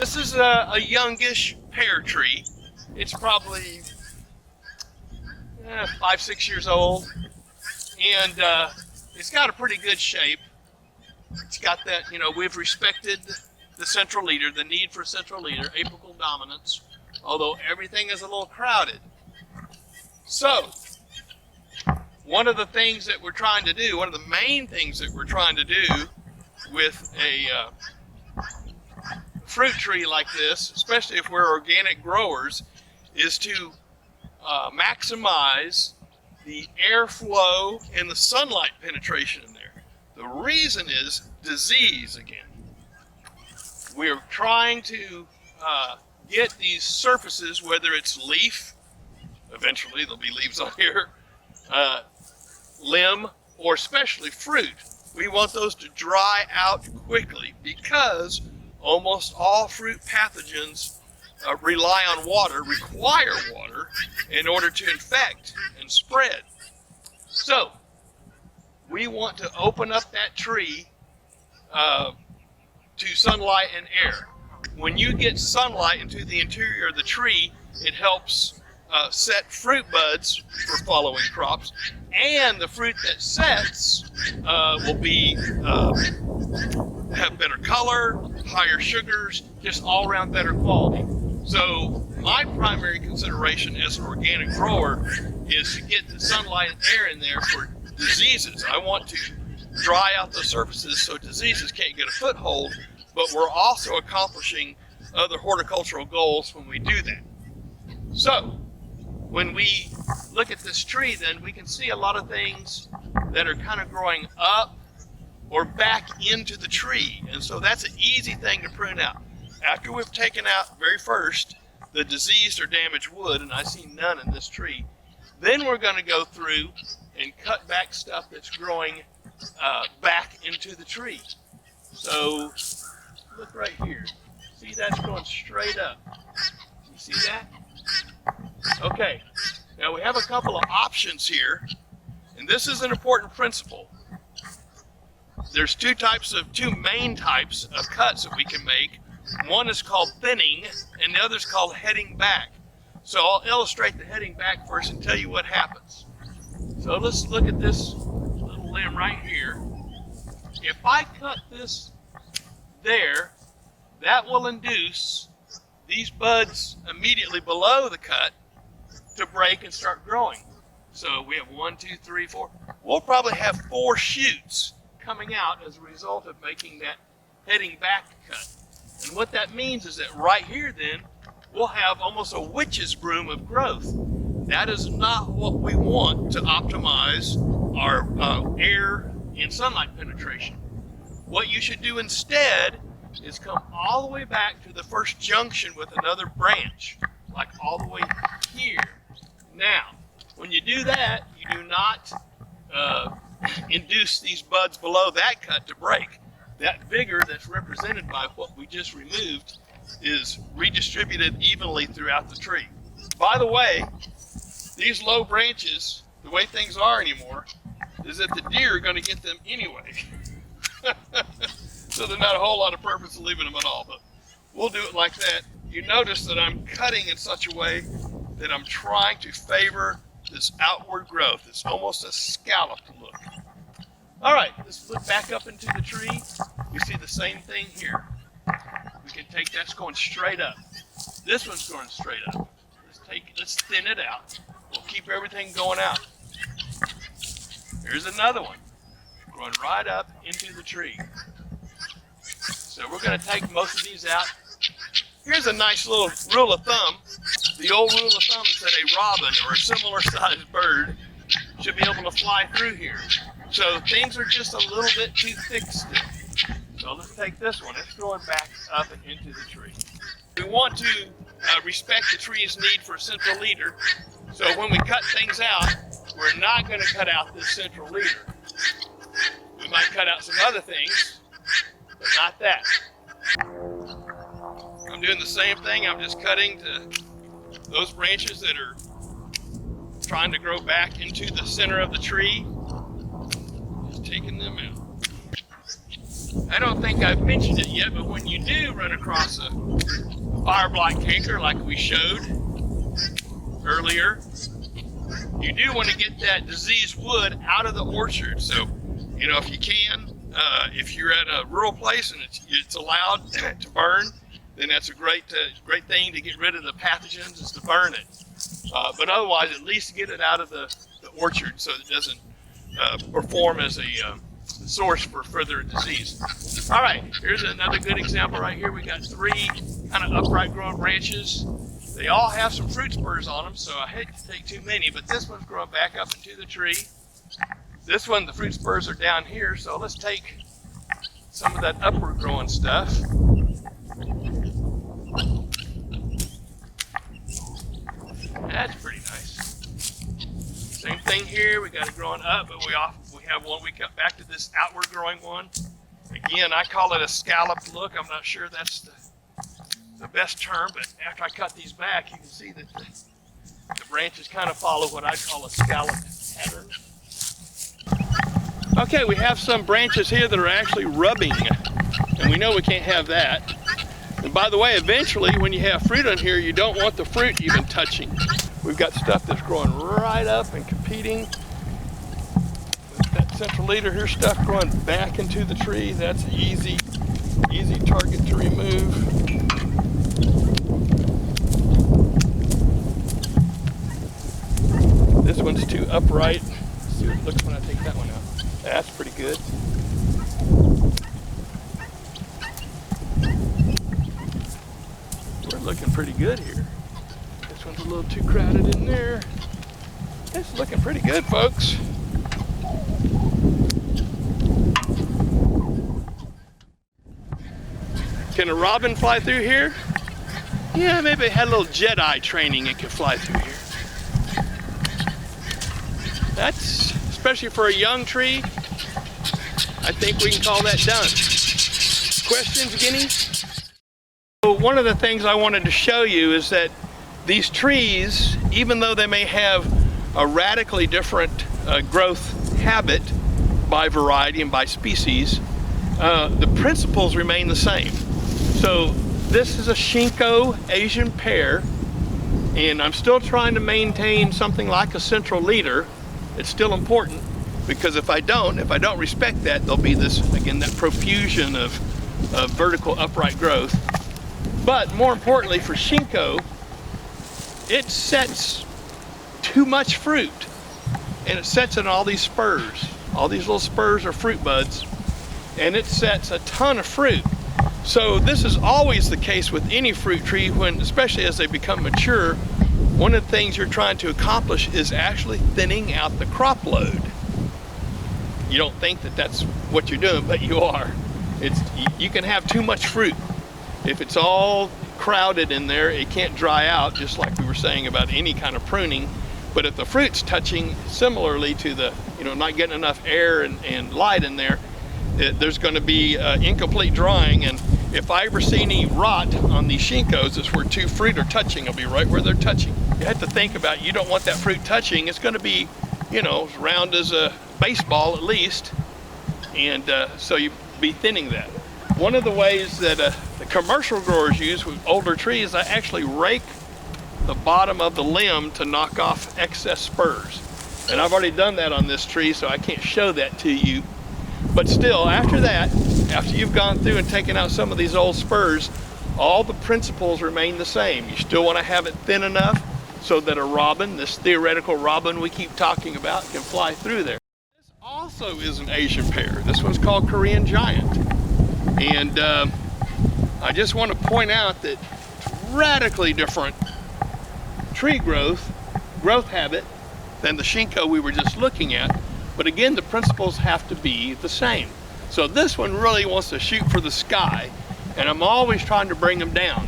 This is a youngish pear tree. It's probably 5-6 years old, and it's got a pretty good shape. It's got that, we've respected the central leader, the need for central leader, apical dominance, although everything is a little crowded. So, one of the things that we're trying to do, one of the main things that we're trying to do with a fruit tree like this, especially if we're organic growers, is to maximize the airflow and the sunlight penetration in there. The reason is disease again. We're trying to get these surfaces, whether it's leaf, eventually there'll be leaves on here, limb, or especially fruit. We want those to dry out quickly because almost all fruit pathogens rely on water, require water in order to infect and spread. So we want to open up that tree to sunlight and air. When you get sunlight into the interior of the tree, it helps set fruit buds for following crops, and the fruit that sets will be have better color, higher sugars, just all around better quality. So my primary consideration as an organic grower is to get the sunlight and air in there for diseases. I want to dry out the surfaces so diseases can't get a foothold, but we're also accomplishing other horticultural goals when we do that. So when we look at this tree, then we can see a lot of things that are kind of growing up or back into the tree. And so that's an easy thing to prune out. After we've taken out, very first, the diseased or damaged wood, and I see none in this tree, then we're going to go through and cut back stuff that's growing back into the tree. So look right here. See, that's going straight up. You see that? Okay, now we have a couple of options here, and this is an important principle. There's two main types of cuts that we can make. One is called thinning, and the other is called heading back. So I'll illustrate the heading back first and tell you what happens. So let's look at this little limb right here. If I cut this there, that will induce these buds immediately below the cut to break and start growing. So we have 1, 2, 3, 4. We'll probably have 4 shoots coming out as a result of making that heading back cut. And what that means is that right here then, we'll have almost a witch's broom of growth. That is not what we want to optimize our air and sunlight penetration. What you should do instead is come all the way back to the first junction with another branch, like all the way here. Now, when you do that, you do not induce these buds below that cut to break. That vigor that's represented by what we just removed is redistributed evenly throughout the tree. By the way, these low branches, the way things are anymore, is that the deer are going to get them anyway. So there's not a whole lot of purpose in leaving them at all, but we'll do it like that. You notice that I'm cutting in such a way that I'm trying to favor this outward growth. It's almost a scalloped look. All right, let's look back up into the tree. You see the same thing here. We can take that's going straight up. This one's going straight up. Let's thin it out. We'll keep everything going out. Here's another one, growing right up into the tree. So we're going to take most of these out. Here's a nice little rule of thumb. The old rule of thumb is that a robin or a similar sized bird should be able to fly through here. So things are just a little bit too thick still. So let's take this one. It's going back up and into the tree. We want to respect the tree's need for a central leader. So when we cut things out, we're not going to cut out this central leader. We might cut out some other things, but not that. I'm doing the same thing. I'm just cutting to those branches that are trying to grow back into the center of the tree. Just taking them out. I don't think I've mentioned it yet, but when you do run across a fire blight canker like we showed earlier, you do want to get that diseased wood out of the orchard. So, you know, if you can, if you're at a rural place and it's allowed to burn, then that's a great thing to get rid of the pathogens, is to burn it. But otherwise, at least get it out of the orchard so it doesn't perform as a source for further disease. All right, here's another good example right here. We got 3 kind of upright growing branches. They all have some fruit spurs on them, so I hate to take too many, but this one's growing back up into the tree. This one, the fruit spurs are down here, so let's take some of that upward growing stuff. That's pretty nice. Same thing here, we got it growing up, but we have one, we got back to this outward growing one. Again, I call it a scalloped look. I'm not sure that's the best term, but after I cut these back, you can see that the branches kind of follow what I call a scalloped pattern. Okay, we have some branches here that are actually rubbing, and we know we can't have that. And by the way, eventually when you have fruit on here, you don't want the fruit even touching. We've got stuff that's growing right up and competing. That central leader here, stuff growing back into the tree. That's an easy target to remove. This one's too upright. Let's see what it looks when I take that one out. That's pretty good. We're looking pretty good here. This one's a little too crowded in there. It's looking pretty good, folks. Can a robin fly through here? Yeah, maybe it had a little Jedi training, it could fly through here. That's, especially for a young tree, I think we can call that done. Questions, Guinea? So one of the things I wanted to show you is that these trees, even though they may have a radically different growth habit by variety and by species, the principles remain the same. So this is a Chico Asian pear, and I'm still trying to maintain something like a central leader. It's still important, because if I don't respect that, there'll be this, again, that profusion of vertical upright growth. But more importantly for Chico, it sets too much fruit, and it sets in all these spurs. All these little spurs are fruit buds, and it sets a ton of fruit. So this is always the case with any fruit tree, when, especially as they become mature, one of the things you're trying to accomplish is actually thinning out the crop load. You don't think that that's what you're doing, but you are. You can have too much fruit. If it's all crowded in there, it can't dry out, just like we were saying about any kind of pruning. But if the fruit's touching similarly to the, not getting enough air and light in there, there's going to be incomplete drying. And if I ever see any rot on these Chincos, it's where 2 fruit are touching. It'll be right where they're touching. You have to think about, you don't want that fruit touching. It's going to be, as round as a baseball at least. And so you be thinning that. One of the ways that the commercial growers use with older trees, I actually rake the bottom of the limb to knock off excess spurs. And I've already done that on this tree, so I can't show that to you. But still, after that, after you've gone through and taken out some of these old spurs, all the principles remain the same. You still want to have it thin enough so that a robin, this theoretical robin we keep talking about, can fly through there. This also is an Asian pear. This one's called Korean Giant. And I just want to point out that radically different tree growth habit than the Chico we were just looking at. But again, the principles have to be the same. So this one really wants to shoot for the sky, and I'm always trying to bring them down.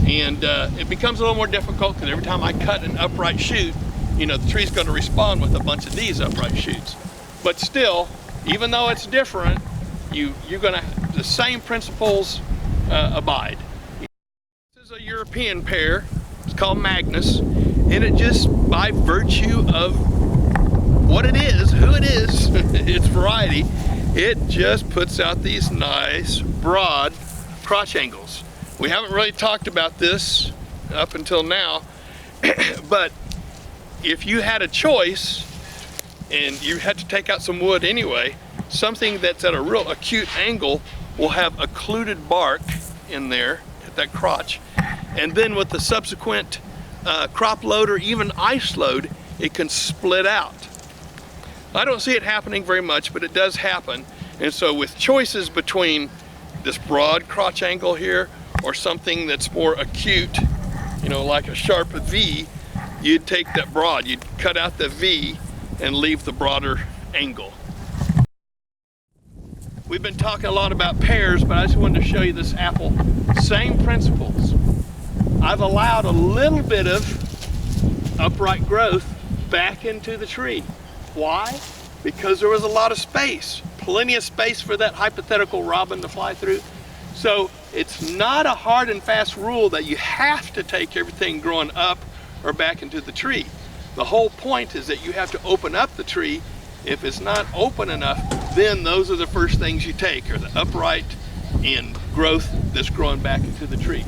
And it becomes a little more difficult because every time I cut an upright shoot, the tree's going to respond with a bunch of these upright shoots. But still, even though it's different, you're going to, the same principles abide. This is a European pear. It's called Magnus, and it just, by virtue of what it is, who it is, its variety, it just puts out these nice broad crotch angles. We haven't really talked about this up until now, but if you had a choice and you had to take out some wood anyway, something that's at a real acute angle will have occluded bark in there at that crotch, and then with the subsequent crop load or even ice load, it can split out. I don't see it happening very much, but it does happen. And so with choices between this broad crotch angle here or something that's more acute, you know, like a sharp V, you'd take that broad, you'd cut out the V and leave the broader angle. We've been talking a lot about pears, but I just wanted to show you this apple. Same principles. I've allowed a little bit of upright growth back into the tree. Why? Because there was a lot of space, plenty of space for that hypothetical robin to fly through. So it's not a hard and fast rule that you have to take everything growing up or back into the tree. The whole point is that you have to open up the tree. If it's not open enough, then those are the first things you take, are the upright and growth that's growing back into the tree.